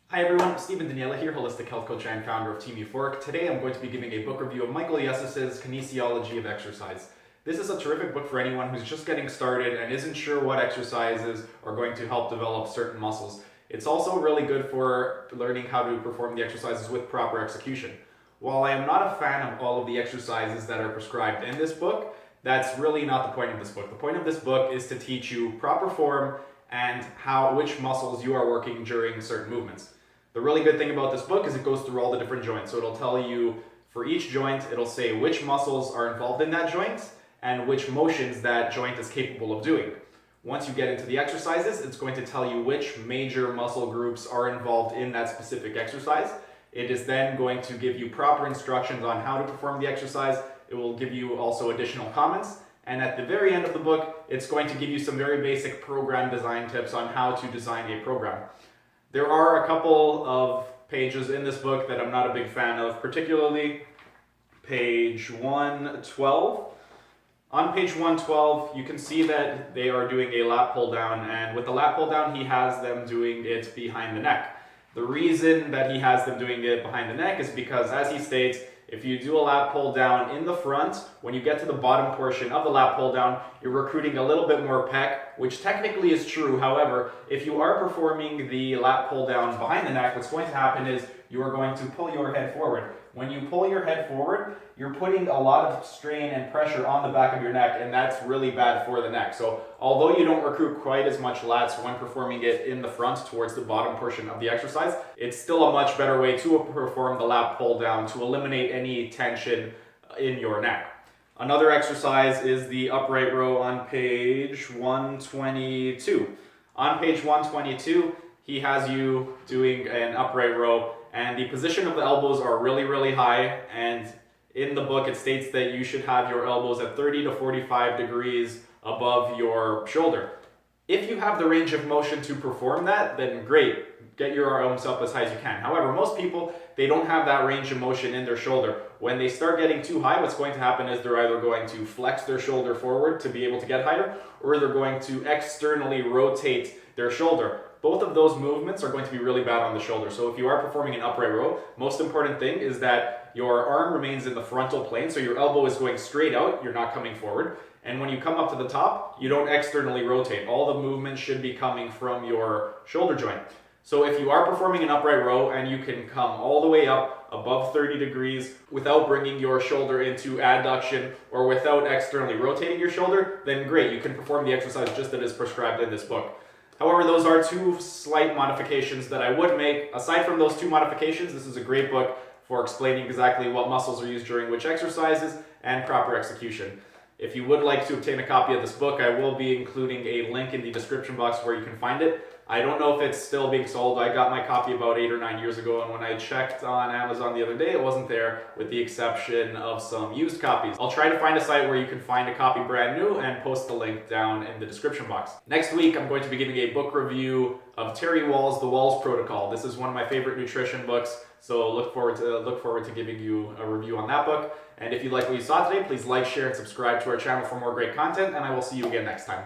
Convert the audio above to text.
Hi everyone, Stephen Daniele here, holistic health coach and founder of Team Euphoric. Today I'm going to be giving a book review of Michael Yessis' Kinesiology of Exercise. This is a terrific book for anyone who's just getting started and isn't sure what exercises are going to help develop certain muscles. It's also really good for learning how to perform the exercises with proper execution. While I am not a fan of all of the exercises that are prescribed in this book, that's really not the point of this book. The point of this book is to teach you proper form and which muscles you are working during certain movements. The really good thing about this book is it goes through all the different joints. So it'll tell you for each joint, it'll say which muscles are involved in that joint and which motions that joint is capable of doing. Once you get into the exercises, it's going to tell you which major muscle groups are involved in that specific exercise. It is then going to give you proper instructions on how to perform the exercise. It will give you also additional comments. And at the very end of the book, it's going to give you some very basic program design tips on how to design a program. There are a couple of pages in this book that I'm not a big fan of, particularly page 112. On page 112, you can see that they are doing a lat pull down, and with the lat pull down, he has them doing it behind the neck. The reason that he has them doing it behind the neck is because, as he states, if you do a lat pull down in the front, when you get to the bottom portion of the lat pull down, you're recruiting a little bit more pec, which technically is true. However, if you are performing the lat pull down behind the neck, what's going to happen is you are going to pull your head forward. When you pull your head forward, you're putting a lot of strain and pressure on the back of your neck, and that's really bad for the neck. So although you don't recruit quite as much lats when performing it in the front towards the bottom portion of the exercise, it's still a much better way to perform the lat pull down to eliminate any tension in your neck. Another exercise is the upright row on page 122. On page 122, he has you doing an upright row, and the position of the elbows are really, really high, and in the book it states that you should have your elbows at 30 to 45 degrees above your shoulder. If you have the range of motion to perform that, then great, get your arms up as high as you can. However, most people, they don't have that range of motion in their shoulder. When they start getting too high, what's going to happen is they're either going to flex their shoulder forward to be able to get higher, or they're going to externally rotate their shoulder. Both of those movements are going to be really bad on the shoulder. So if you are performing an upright row, most important thing is that your arm remains in the frontal plane, so your elbow is going straight out, you're not coming forward. And when you come up to the top, you don't externally rotate. All the movement should be coming from your shoulder joint. So if you are performing an upright row and you can come all the way up above 30 degrees without bringing your shoulder into adduction or without externally rotating your shoulder, then great, you can perform the exercise just as prescribed in this book. However, those are two slight modifications that I would make. Aside from those two modifications, this is a great book for explaining exactly what muscles are used during which exercises and proper execution. If you would like to obtain a copy of this book, I will be including a link in the description box where you can find it. I don't know if it's still being sold. I got my copy about 8 or 9 years ago, and when I checked on Amazon the other day, it wasn't there, with the exception of some used copies. I'll try to find a site where you can find a copy brand new and post the link down in the description box. Next week, I'm going to be giving a book review of Terry Wall's The Walls Protocol. This is one of my favorite nutrition books, so look forward to giving you a review on that book. And if you like what you saw today, please like, share, and subscribe to our channel for more great content, and I will see you again next time.